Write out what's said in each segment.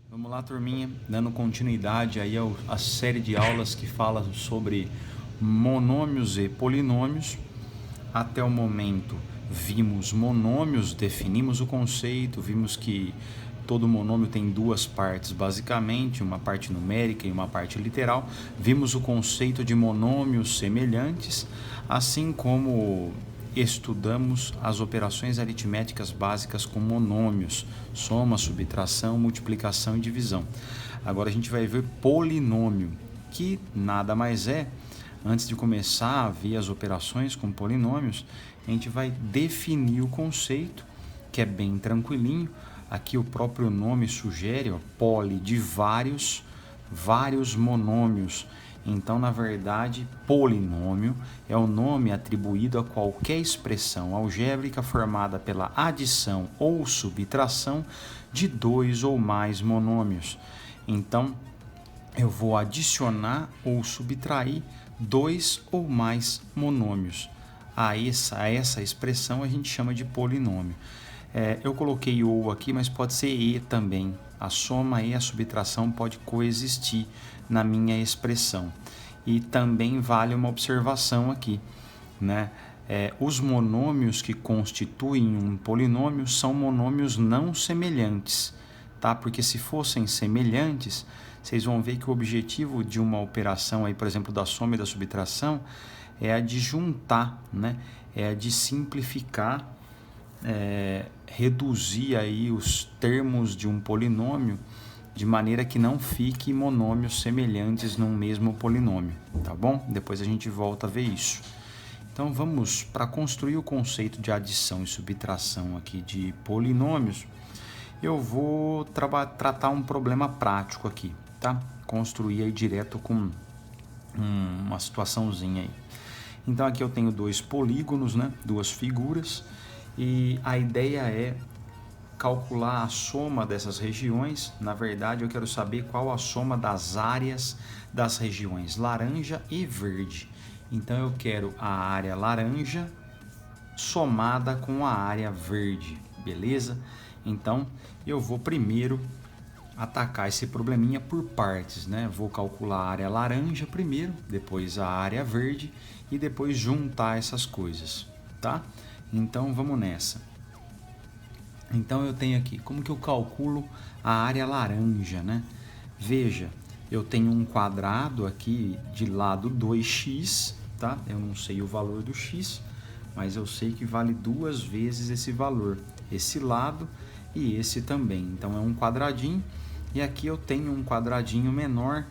Vamos lá, turminha, dando continuidade aí à série de aulas que fala sobre monômios e polinômios. Até o momento vimos monômios, definimos o conceito, vimos que todo monômio tem duas partes basicamente, uma parte numérica e uma parte literal. Vimos o conceito de monômios semelhantes, assim como estudamos as operações aritméticas básicas com monômios, soma, subtração, multiplicação e divisão. Agora a gente vai ver polinômio, que nada mais é. Antes de começar a ver as operações com polinômios, a gente vai definir o conceito, que é bem tranquilinho. Aqui o próprio nome sugere, poli, de vários monômios. Então, na verdade, polinômio é o nome atribuído a qualquer expressão algébrica formada pela adição ou subtração de dois ou mais monômios. Então, eu vou adicionar ou subtrair dois ou mais monômios. A essa expressão a gente chama de polinômio. Eu coloquei ou aqui, mas pode ser e também. A soma e a subtração pode coexistir na minha expressão. E também vale uma observação aqui, né? Os monômios que constituem um polinômio são monômios não semelhantes, tá? Porque se fossem semelhantes, vocês vão ver que o objetivo de uma operação, aí, por exemplo, da soma e da subtração, é a de juntar, né? É a de simplificar, reduzir aí os termos de um polinômio de maneira que não fique monômios semelhantes num mesmo polinômio, tá bom? Depois a gente volta a ver isso. Então vamos para construir o conceito de adição e subtração aqui de polinômios. Eu vou tratar um problema prático aqui, tá? Construir aí direto com uma situaçãozinha aí. Então aqui eu tenho dois polígonos, né? Duas figuras, e a ideia é calcular a soma dessas regiões. Na verdade, eu quero saber qual a soma das áreas das regiões laranja e verde. Então eu quero a área laranja somada com a área verde, beleza? Então eu vou primeiro atacar esse probleminha por partes, né? Vou calcular a área laranja primeiro, depois a área verde e depois juntar essas coisas, tá? Então vamos nessa. Então eu tenho aqui, como que eu calculo a área laranja, né? Veja, eu tenho um quadrado aqui de lado 2x, tá? Eu não sei o valor do x, mas eu sei que vale duas vezes esse valor, esse lado e esse também. Então é um quadradinho, e aqui eu tenho um quadradinho menor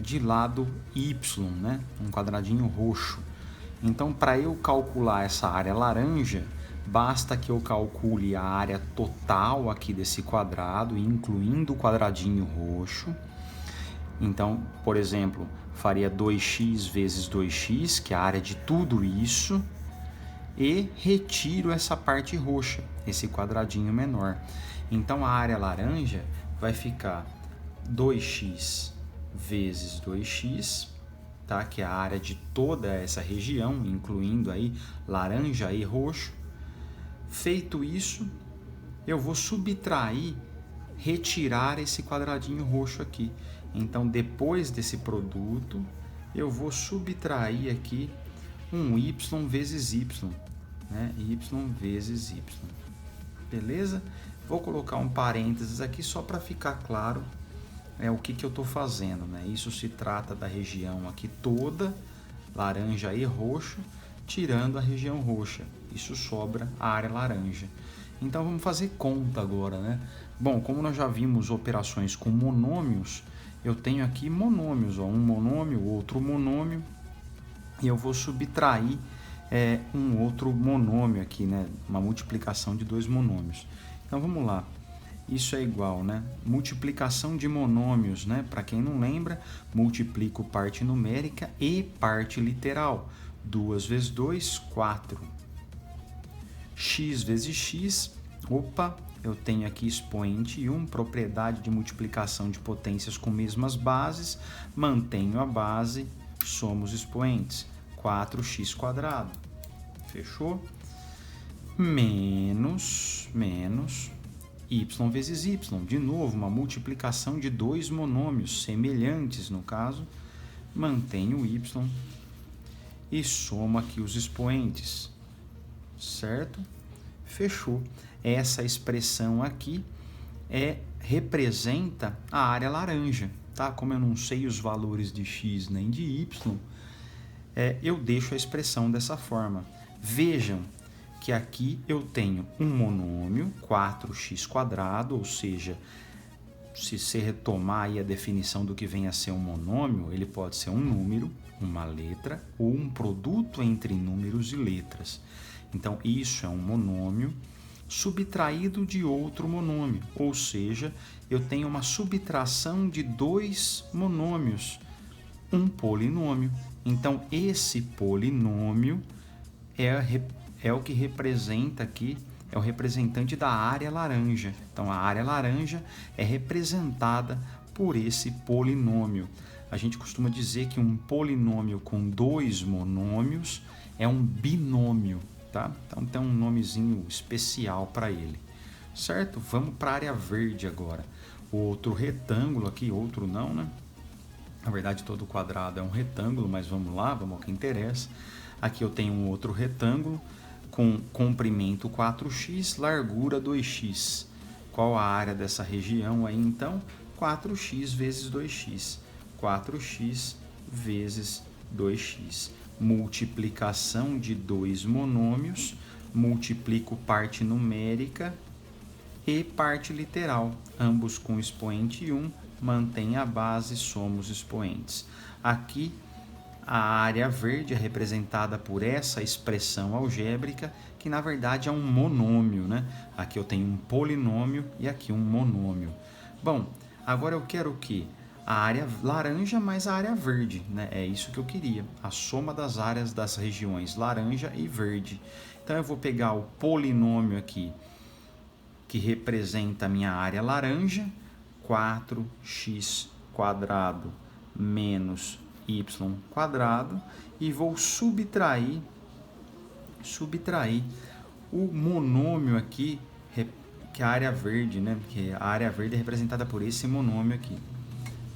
de lado y, né? Um quadradinho roxo. Então, para eu calcular essa área laranja, basta que eu calcule a área total aqui desse quadrado, incluindo o quadradinho roxo. Então, por exemplo, faria 2x vezes 2x, que é a área de tudo isso, e retiro essa parte roxa, esse quadradinho menor. Então, a área laranja vai ficar 2x vezes 2x, tá? Que é a área de toda essa região, incluindo aí laranja e roxo. Feito isso, eu vou subtrair, retirar esse quadradinho roxo aqui. Então, depois desse produto, eu vou subtrair aqui um y vezes y, né? Y vezes y. Beleza? Vou colocar um parênteses aqui só para ficar claro o que eu estou fazendo, né? Isso se trata da região aqui toda, laranja e roxo, tirando a região roxa. Isso sobra a área laranja. Então vamos fazer conta agora, né? Bom, como nós já vimos operações com monômios, eu tenho aqui monômios, um monômio, outro monômio, e eu vou subtrair um outro monômio aqui, né? Uma multiplicação de dois monômios. Então vamos lá. Isso é igual, né? Multiplicação de monômios, né? Para quem não lembra, multiplico parte numérica e parte literal. 2 vezes 2, 4. X vezes x, eu tenho aqui expoente 1, propriedade de multiplicação de potências com mesmas bases, mantenho a base, somos expoentes, 4x², fechou? Menos y vezes y, de novo, uma multiplicação de dois monômios semelhantes, no caso, mantenho o y e somo aqui os expoentes, certo? Fechou. Essa expressão aqui representa a área laranja, tá? Como eu não sei os valores de x nem de y, eu deixo a expressão dessa forma. Vejam que aqui eu tenho um monômio, 4x², ou seja, se você retomar aí a definição do que vem a ser um monômio, ele pode ser um número, uma letra, ou um produto entre números e letras. Então, isso é um monômio subtraído de outro monômio, ou seja, eu tenho uma subtração de dois monômios, um polinômio. Então, esse polinômio é o que representa aqui, é o representante da área laranja. Então, a área laranja é representada por esse polinômio. A gente costuma dizer que um polinômio com dois monômios é um binômio, tá? Então, tem um nomezinho especial para ele, certo? Vamos para a área verde agora. Outro retângulo aqui, outro não, né? Na verdade, todo quadrado é um retângulo, mas vamos lá, vamos ao que interessa. Aqui eu tenho um outro retângulo com comprimento 4x, largura 2x. Qual a área dessa região aí, então? 4x vezes 2x. 4x vezes 2x. Multiplicação de dois monômios, multiplico parte numérica e parte literal, ambos com expoente 1, mantém a base, somos expoentes. Aqui, a área verde é representada por essa expressão algébrica, que na verdade é um monômio, né? Aqui eu tenho um polinômio e aqui um monômio. Bom, agora eu quero o quê? A área laranja mais a área verde, né? É isso que eu queria, a soma das áreas das regiões laranja e verde. Então eu vou pegar o polinômio aqui, que representa a minha área laranja, 4x² menos y², e vou subtrair o monômio aqui, que é a área verde, né? Que a área verde é representada por esse monômio aqui,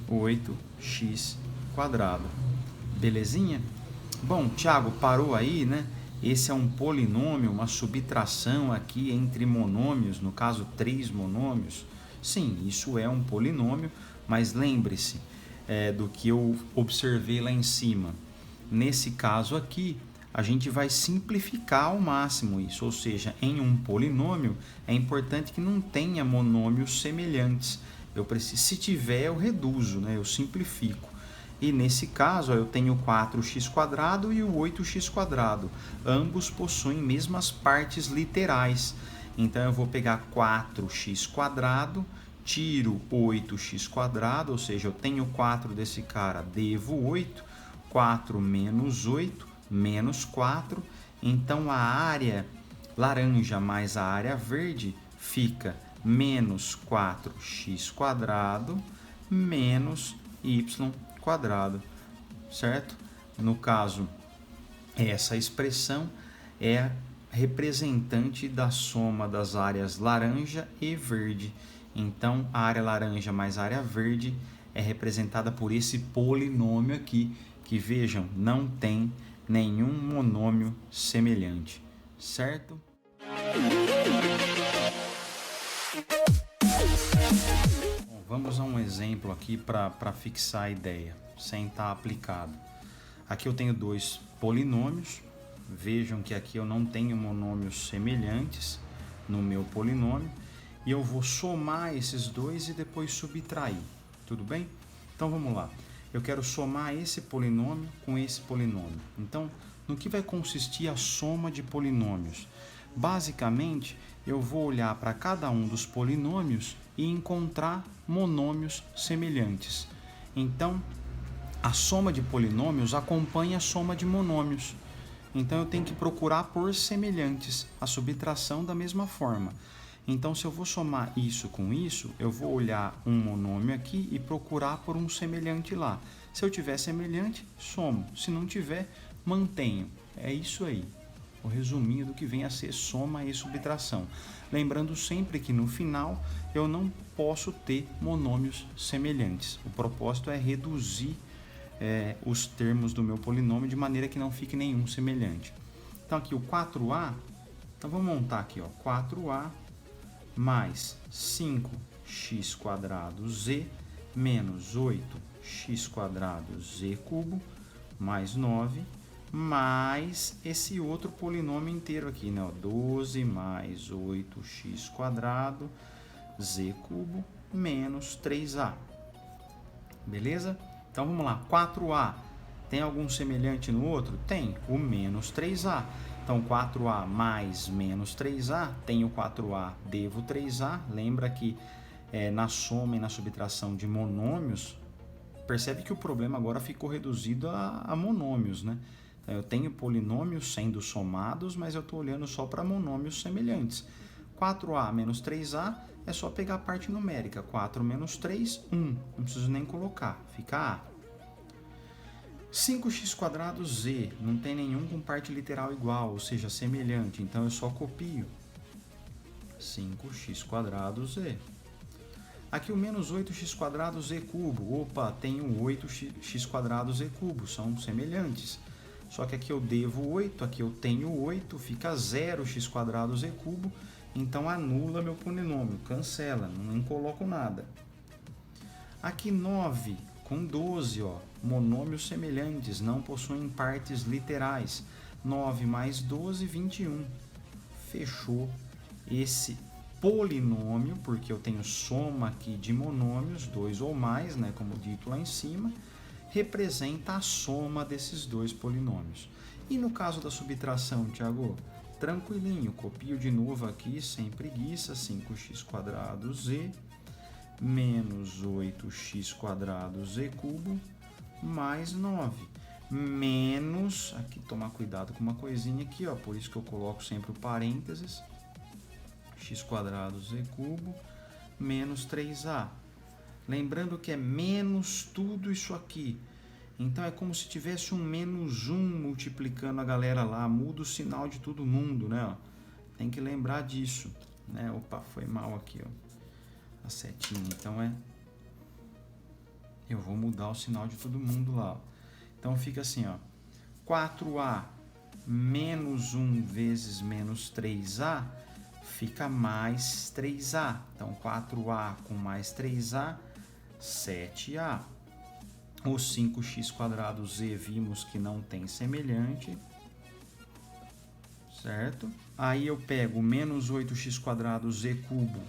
8x². Belezinha? Bom, Thiago, parou aí, né? Esse é um polinômio, uma subtração aqui entre monômios, no caso 3 monômios. Sim, isso é um polinômio, mas lembre-se do que eu observei lá em cima. Nesse caso aqui, a gente vai simplificar ao máximo isso, ou seja, em um polinômio é importante que não tenha monômios semelhantes. Se tiver, eu reduzo, né? Eu simplifico. E nesse caso, eu tenho 4x² e o 8x². Ambos possuem mesmas partes literais. Então, eu vou pegar 4x², tiro 8x², ou seja, eu tenho 4 desse cara, devo 8. 4 menos 8, menos 4. Então, a área laranja mais a área verde fica menos 4x² menos y², certo? No caso, essa expressão é representante da soma das áreas laranja e verde. Então, a área laranja mais a área verde é representada por esse polinômio aqui, que vejam, não tem nenhum monômio semelhante, certo? Bom, vamos a um exemplo aqui para fixar a ideia, sem estar aplicado. Aqui eu tenho dois polinômios. Vejam que aqui eu não tenho monômios semelhantes no meu polinômio. E eu vou somar esses dois e depois subtrair. Tudo bem? Então vamos lá. Eu quero somar esse polinômio com esse polinômio. Então, no que vai consistir a soma de polinômios? Basicamente, eu vou olhar para cada um dos polinômios e encontrar monômios semelhantes. Então, a soma de polinômios acompanha a soma de monômios. Então, eu tenho que procurar por semelhantes, a subtração da mesma forma. Então, se eu vou somar isso com isso, eu vou olhar um monômio aqui e procurar por um semelhante lá. Se eu tiver semelhante, somo. Se não tiver, mantenho. É isso aí. O resuminho do que vem a ser soma e subtração. Lembrando sempre que no final eu não posso ter monômios semelhantes. O propósito é reduzir os termos do meu polinômio de maneira que não fique nenhum semelhante. Então aqui o 4a, então vamos montar aqui, ó, 4a mais 5x² z menos 8x² z cubo mais 9 mais esse outro polinômio inteiro aqui, né? 12 mais 8x² z cubo menos 3a. Beleza? Então vamos lá, 4a tem algum semelhante no outro? Tem, o menos 3a. Então 4a mais menos 3a, tenho 4a, devo 3a. Lembra que na soma e na subtração de monômios, percebe que o problema agora ficou reduzido a monômios, né? Então, eu tenho polinômios sendo somados, mas eu estou olhando só para monômios semelhantes. 4a menos 3a é só pegar a parte numérica. 4 menos 3, 1. Não preciso nem colocar, fica a. 5x² z, não tem nenhum com parte literal igual, ou seja, semelhante, então eu só copio 5x² z. Aqui o menos 8x² z cubo, opa, tenho 8x² z cubo, são semelhantes. Só que aqui eu devo 8, aqui eu tenho 8, fica 0x² z cubo, então anula meu polinômio, cancela, não coloco nada. Aqui 9 com 12, ó, monômios semelhantes, não possuem partes literais. 9 mais 12, 21. Fechou esse polinômio, porque eu tenho soma aqui de monômios, 2 ou mais, né, como dito lá em cima, representa a soma desses dois polinômios. E no caso da subtração, Tiago, tranquilinho, copio de novo aqui, sem preguiça, 5x² z menos 8x² z cubo mais 9 menos, aqui tomar cuidado com uma coisinha aqui, ó, por isso que eu coloco sempre o parênteses, x² z cubo menos 3a. Lembrando que é menos tudo isso aqui. Então é como se tivesse um menos 1 multiplicando a galera lá. Muda o sinal de todo mundo, né? Ó. Tem que lembrar disso, né? Opa, foi mal aqui, ó. A setinha. Então eu vou mudar o sinal de todo mundo lá. Ó. Então fica assim, ó. 4a menos 1 vezes menos 3a fica mais 3a. Então 4a com mais 3a, 7a. O 5x² z vimos que não tem semelhante, certo? Aí eu pego menos 8x² z cubo.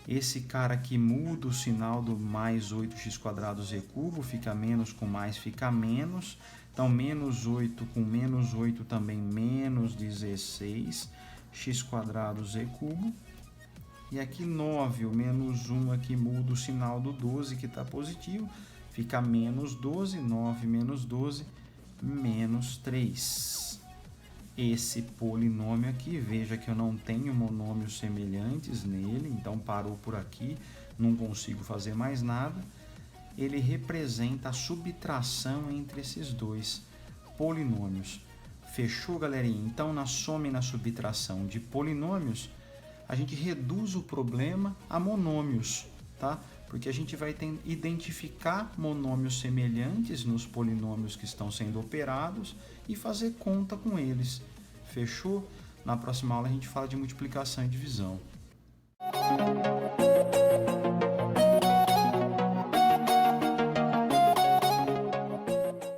Esse cara aqui muda o sinal do mais 8x² z cubo, fica menos com mais, fica menos. Então, menos 8 com menos 8 também, menos 16x² z cubo. E aqui 9, o menos 1 aqui muda o sinal do 12 que está positivo. Fica menos 12, 9 menos 12, menos 3. Esse polinômio aqui, veja que eu não tenho monômios semelhantes nele, então parou por aqui, não consigo fazer mais nada. Ele representa a subtração entre esses dois polinômios. Fechou, galerinha? Então, na soma e na subtração de polinômios, a gente reduz o problema a monômios, tá? Porque a gente vai identificar monômios semelhantes nos polinômios que estão sendo operados e fazer conta com eles. Fechou? Na próxima aula a gente fala de multiplicação e divisão.